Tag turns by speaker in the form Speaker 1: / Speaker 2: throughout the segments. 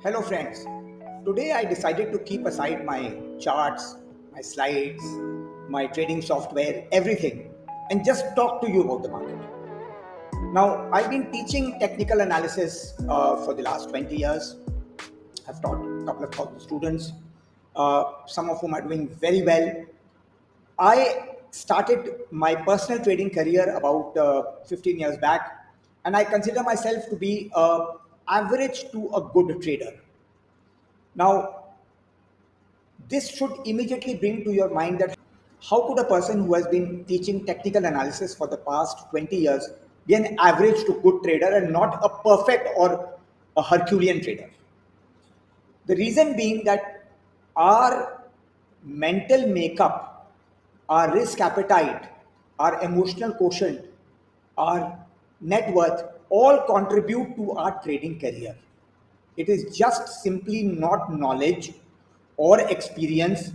Speaker 1: Hello, friends. Today I decided to keep aside my charts, my slides, my trading software, everything, and just talk to you about the market. Now, I've been teaching technical analysis for the last 20 years. I've taught a couple of thousand students, some of whom are doing very well. I started my personal trading career about 15 years back, and I consider myself to be average to a good trader. Now, this should immediately bring to your mind that how could a person who has been teaching technical analysis for the past 20 years be an average to good trader and not a perfect or a Herculean trader? The reason being that our mental makeup, our risk appetite, our emotional quotient, our net worth all contribute to our trading career. It is just simply not knowledge or experience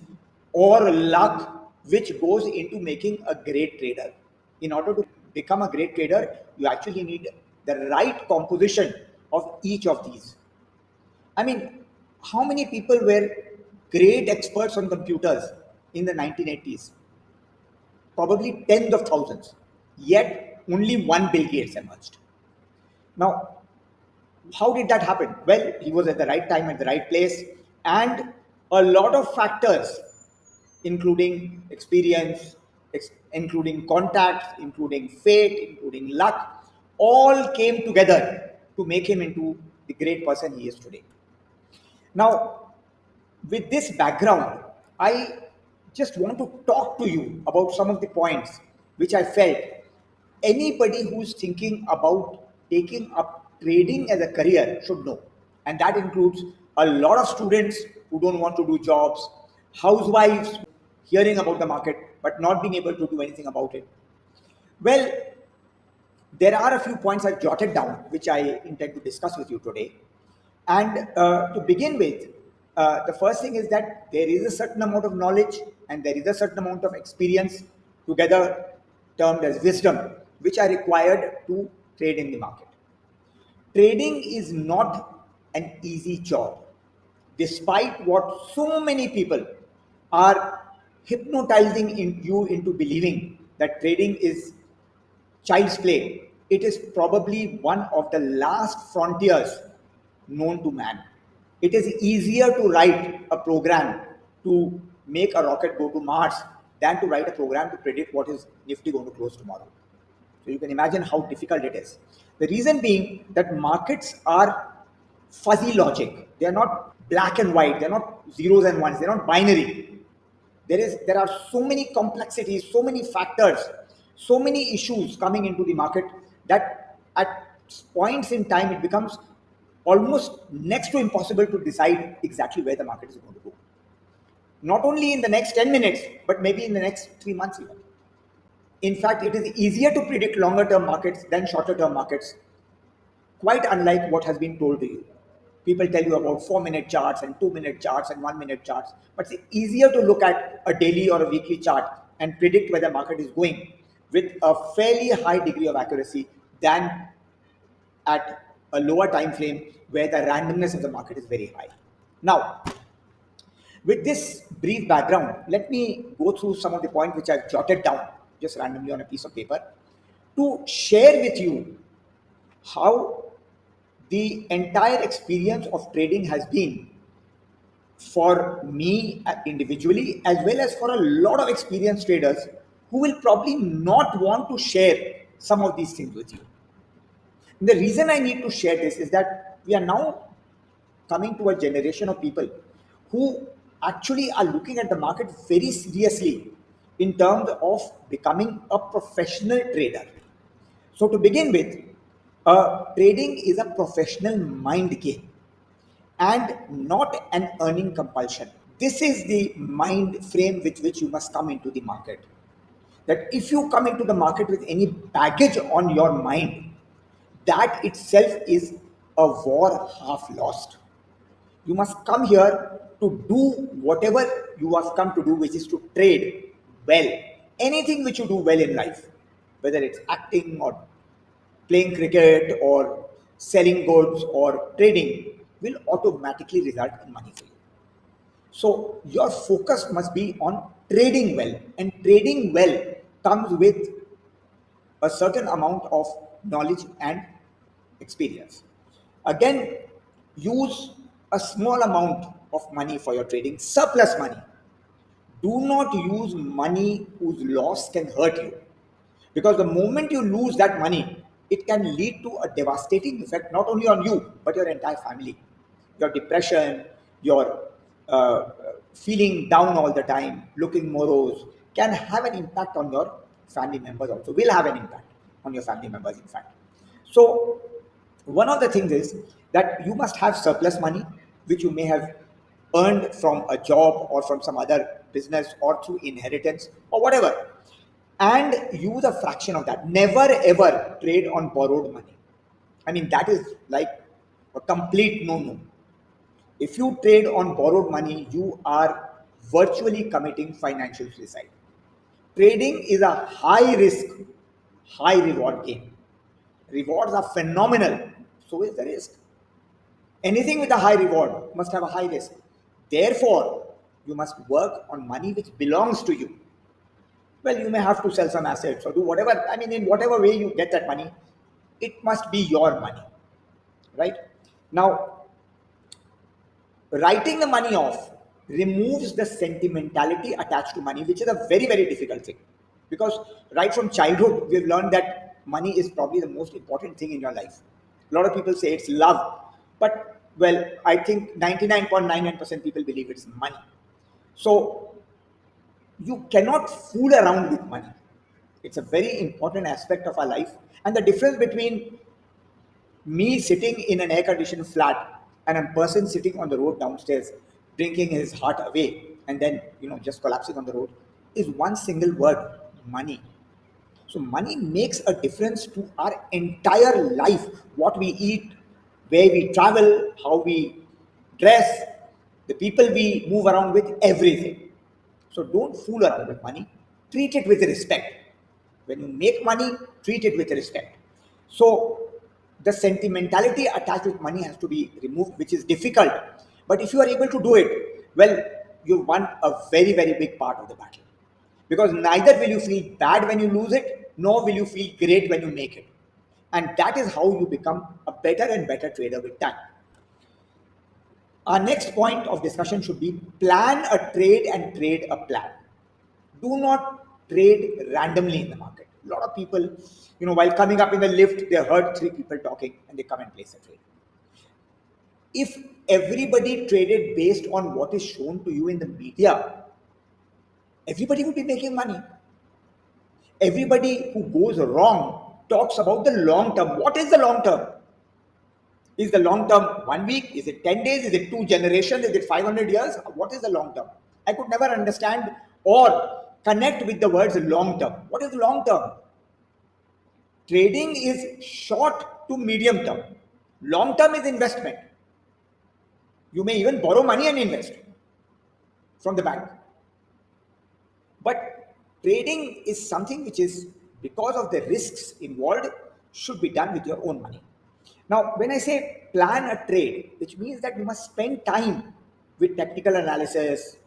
Speaker 1: or luck which goes into making a great trader. In order to become a great trader, you actually need the right composition of each of these. I mean, how many people were great experts on computers in the 1980s? Probably tens of thousands. Yet, only one Bill Gates emerged. Now, how did that happen? Well, he was at the right time at the right place, and a lot of factors, including experience, including contacts, including fate, including luck, all came together to make him into the great person he is today. Now, with this background, I just want to talk to you about some of the points which I felt anybody who's thinking about taking up trading as a career should know. And that includes a lot of students who don't want to do jobs, housewives hearing about the market but not being able to do anything about it. Well, there are a few points I've jotted down which I intend to discuss with you today. And to begin with, the first thing is that there is a certain amount of knowledge and there is a certain amount of experience, together termed as wisdom, which are required to trade in the market. Trading is not an easy job, despite what so many people are hypnotizing you into believing that trading is child's play. It is probably one of the last frontiers known to man. It is easier to write a program to make a rocket go to Mars than to write a program to predict what is Nifty going to close tomorrow. So you can imagine how difficult it is. The reason being that markets are fuzzy logic. They are not black and white. They're not zeros and ones. They're not binary. There are so many complexities, so many factors, so many issues coming into the market that at points in time it becomes almost next to impossible to decide exactly where the market is going to go. Not only in the next 10 minutes, but maybe in the next 3 months even. In fact, it is easier to predict longer term markets than shorter term markets, quite unlike what has been told to you. People tell you about 4-minute charts and 2-minute charts and 1-minute charts, but it's easier to look at a daily or a weekly chart and predict where the market is going with a fairly high degree of accuracy than at a lower time frame where the randomness of the market is very high. Now, with this brief background, let me go through some of the points which I've jotted down just randomly on a piece of paper to share with you how the entire experience of trading has been for me individually, as well as for a lot of experienced traders who will probably not want to share some of these things with you. The reason I need to share this is that we are now coming to a generation of people who actually are looking at the market very seriously in terms of becoming a professional trader. So, to begin with, trading is a professional mind game and not an earning compulsion. This is the mind frame with which you must come into the market. That if you come into the market with any baggage on your mind, that itself is a war half lost. You must come here to do whatever you have come to do, which is to trade well. Anything which you do well in life, whether it's acting or playing cricket or selling goods or trading, will automatically result in money for you. So your focus must be on trading well, and trading well comes with a certain amount of knowledge and experience. Again, use a small amount of money for your trading, surplus money. Do not use money whose loss can hurt you. Because the moment you lose that money, it can lead to a devastating effect not only on you, but your entire family. Your depression, your feeling down all the time, looking morose, can have an impact on your family members also, will have an impact on your family members, in fact. So, one of the things is that you must have surplus money, which you may have earned from a job or from some other business or through inheritance or whatever, and use a fraction of that. Never ever trade on borrowed money. I mean, that is like a complete no no. If you trade on borrowed money, you are virtually committing financial suicide. Trading is a high risk, high reward game. Rewards are phenomenal, so is the risk. Anything with a high reward must have a high risk. Therefore, you must work on money which belongs to you. Well, you may have to sell some assets or do whatever. I mean, in whatever way you get that money, it must be your money, right? Now, writing the money off removes the sentimentality attached to money, which is a very, very difficult thing. Because right from childhood, we've learned that money is probably the most important thing in your life. A lot of people say it's love, but well, I think 99.99% people believe it's money. So you cannot fool around with money. It's a very important aspect of our life. And the difference between me sitting in an air conditioned flat and a person sitting on the road downstairs drinking his heart away and then just collapsing on the road is one single word: money. So money makes a difference to our entire life: what we eat, where we travel, how we dress, the people we move around with, everything. So don't fool around with money. Treat it with respect. When you make money, treat it with respect. So the sentimentality attached with money has to be removed, which is difficult. But if you are able to do it, well, you won a very, very big part of the battle. Because neither will you feel bad when you lose it, nor will you feel great when you make it. And that is how you become a better and better trader with time. Our next point of discussion should be: plan a trade and trade a plan. Do not trade randomly in the market. A lot of people, while coming up in the lift, they heard three people talking and they come and place a trade. If everybody traded based on what is shown to you in the media, everybody would be making money. Everybody who goes wrong talks about the long term. What is the long term? Is the long term 1 week? Is it 10 days? Is it two generations? Is it 500 years? What is the long term? I could never understand or connect with the words long term. What is long term? Trading is short to medium term. Long term is investment. You may even borrow money and invest from the bank. But trading is something which is, because of the risks involved, should be done with your own money. Now, when I say plan a trade, which means that you must spend time with technical analysis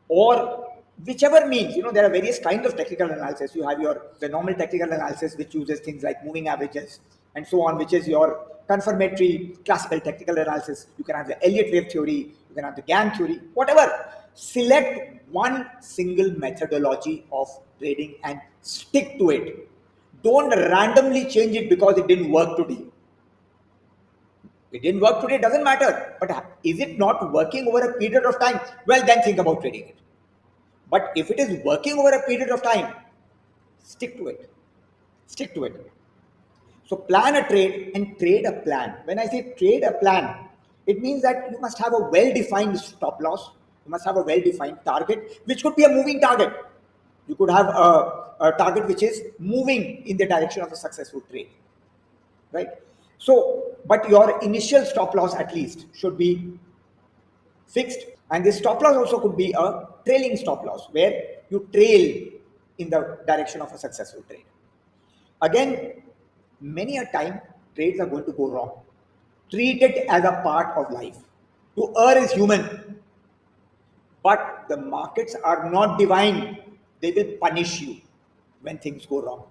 Speaker 1: or whichever means. There are various kinds of technical analysis. You have the normal technical analysis, which uses things like moving averages and so on, which is your confirmatory classical technical analysis. You can have the Elliott wave theory, you can have the Gann theory, whatever. Select one single methodology of trading and stick to it. Don't randomly change it because it didn't work today. It didn't work today, doesn't matter. But is it not working over a period of time? Well, then think about trading it. But if it is working over a period of time, stick to it. Stick to it. So plan a trade and trade a plan. When I say trade a plan, it means that you must have a well-defined stop loss. You must have a well-defined target, which could be a moving target. You could have a target which is moving in the direction of a successful trade, right? So, but your initial stop loss at least should be fixed, and this stop loss also could be a trailing stop loss where you trail in the direction of a successful trade. Again, many a time trades are going to go wrong. Treat it as a part of life. To err is human, but the markets are not divine. They will punish you when things go wrong.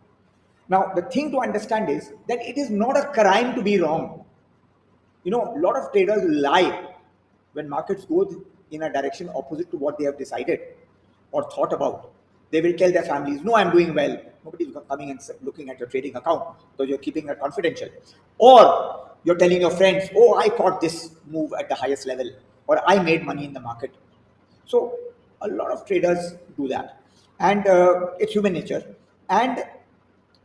Speaker 1: Now, the thing to understand is that it is not a crime to be wrong. A lot of traders lie when markets go in a direction opposite to what they have decided or thought about. They will tell their families, no, I'm doing well. Nobody is coming and looking at your trading account because you're keeping it confidential. Or you're telling your friends, oh, I caught this move at the highest level, or I made money in the market. So a lot of traders do that, and it's human nature. And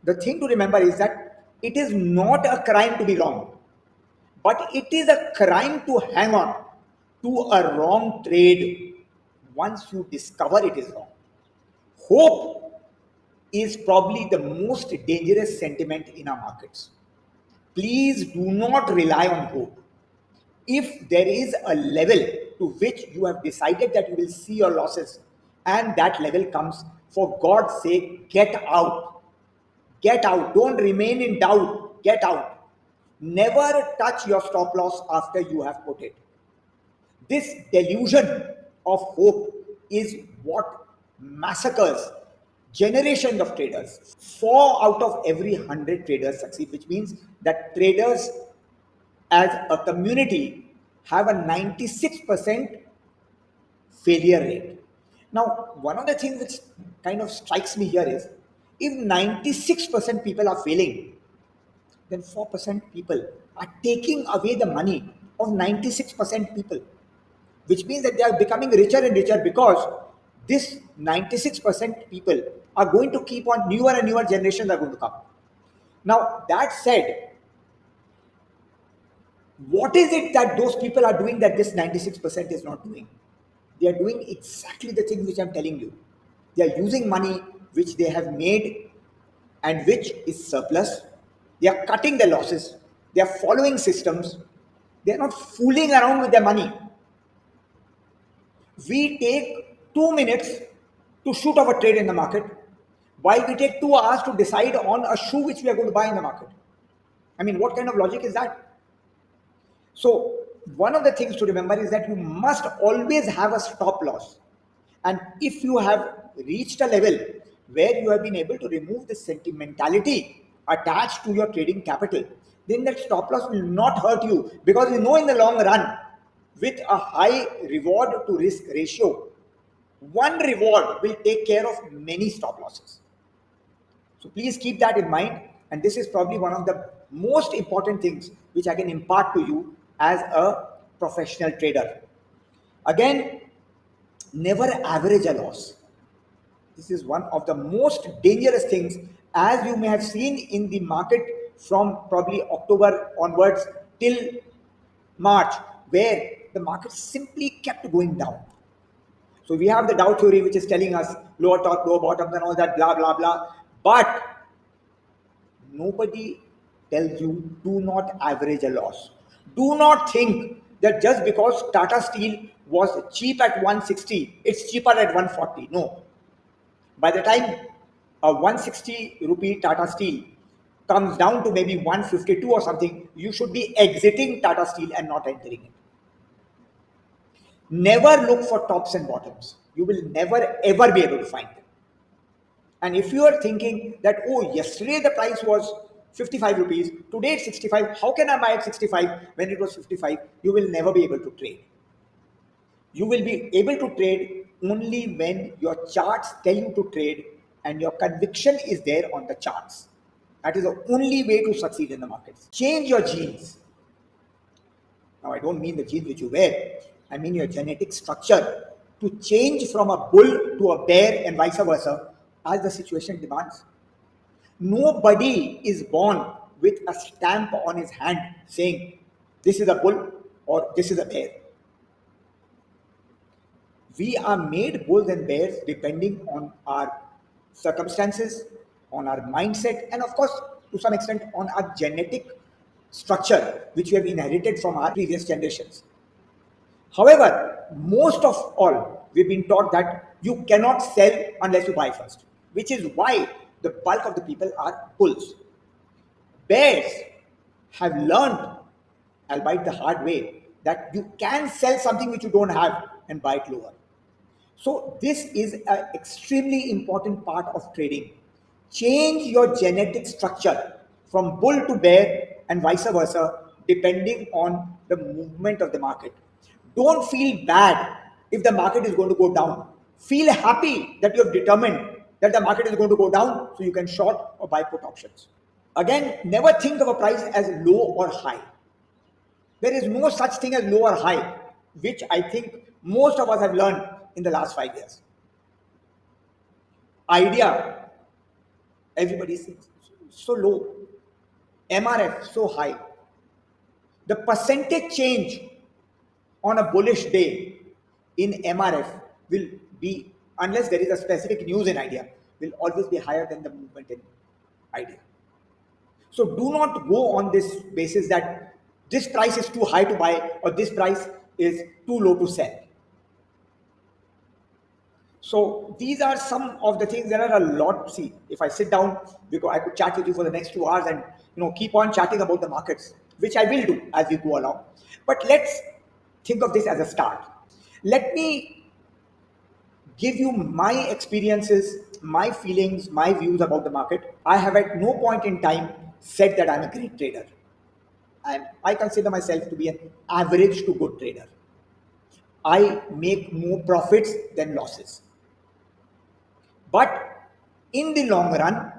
Speaker 1: the thing to remember is that it is not a crime to be wrong, but it is a crime to hang on to a wrong trade once you discover it is wrong. Hope is probably the most dangerous sentiment in our markets. Please do not rely on hope. If there is a level to which you have decided that you will see your losses and that level comes, for God's sake, get out. Get out. Don't remain in doubt. Get out. Never touch your stop loss after you have put it. This delusion of hope is what massacres generations of traders. Four out of every 100 traders succeed, which means that traders as a community have a 96% failure rate. Now, one of the things which kind of strikes me here is if 96% people are failing, then 4% people are taking away the money of 96% people, which means that they are becoming richer and richer because this 96% people are going to keep on, newer and newer generations are going to come. Now, that said, what is it that those people are doing that this 96% is not doing? They are doing exactly the thing which I'm telling you. They are using money which they have made and which is surplus. They are cutting their losses. They are following systems. They are not fooling around with their money. We take 2 minutes to shoot off a trade in the market, while we take 2 hours to decide on a shoe which we are going to buy in the market. I mean, what kind of logic is that? So, one of the things to remember is that you must always have a stop loss. And if you have reached a level where you have been able to remove the sentimentality attached to your trading capital, then that stop loss will not hurt you because you know in the long run, with a high reward to risk ratio, one reward will take care of many stop losses. So please keep that in mind. And this is probably one of the most important things which I can impart to you as a professional trader. Again, never average a loss. This is one of the most dangerous things, as you may have seen in the market from probably October onwards till March, where the market simply kept going down. So we have the Dow theory, which is telling us lower top, lower bottom, and all that, blah, blah, blah. But nobody tells you do not average a loss. Do not think that just because Tata Steel was cheap at 160, it's cheaper at 140. No. By the time a 160 rupee Tata Steel comes down to maybe 152 or something, you should be exiting Tata Steel and not entering it. Never look for tops and bottoms. You will never ever be able to find them. And if you are thinking that, oh, yesterday the price was 55 rupees, today it's 65, how can I buy at 65 when it was 55? You will never be able to trade. You will be able to trade only when your charts tell you to trade and your conviction is there on the charts. That is the only way to succeed in the markets. Change your genes. Now, I don't mean the genes which you wear, I mean your genetic structure to change from a bull to a bear and vice versa as the situation demands. Nobody is born with a stamp on his hand saying, this is a bull or this is a bear. We are made bulls and bears depending on our circumstances, on our mindset, and of course, to some extent, on our genetic structure, which we have inherited from our previous generations. However, most of all, we've been taught that you cannot sell unless you buy first, which is why the bulk of the people are bulls. Bears have learned albeit the hard way, that you can sell something which you don't have and buy it lower. So this is an extremely important part of trading. Change your genetic structure from bull to bear and vice versa, depending on the movement of the market. Don't feel bad if the market is going to go down. Feel happy that you have determined that the market is going to go down so you can short or buy put options. Again, never think of a price as low or high. There is no such thing as low or high, which I think most of us have learned in the last 5 years. Idea, everybody says so low. MRF, so high. The percentage change on a bullish day in MRF will be, unless there is a specific news in idea, will always be higher than the movement in idea. So do not go on this basis that this price is too high to buy or this price is too low to sell. So these are some of the things. There are a lot. See, if I sit down, because I could chat with you for the next 2 hours and keep on chatting about the markets, which I will do as we go along. But let's think of this as a start. Let me give you my experiences, my feelings, my views about the market. I have at no point in time said that I'm a great trader. I consider myself to be an average to good trader. I make more profits than losses. But in the long run,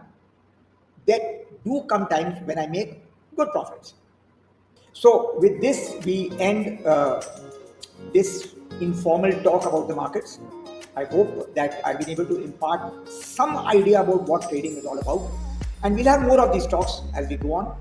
Speaker 1: there do come times when I make good profits. So with this, we end this informal talk about the markets. I hope that I've been able to impart some idea about what trading is all about. And we'll have more of these talks as we go on.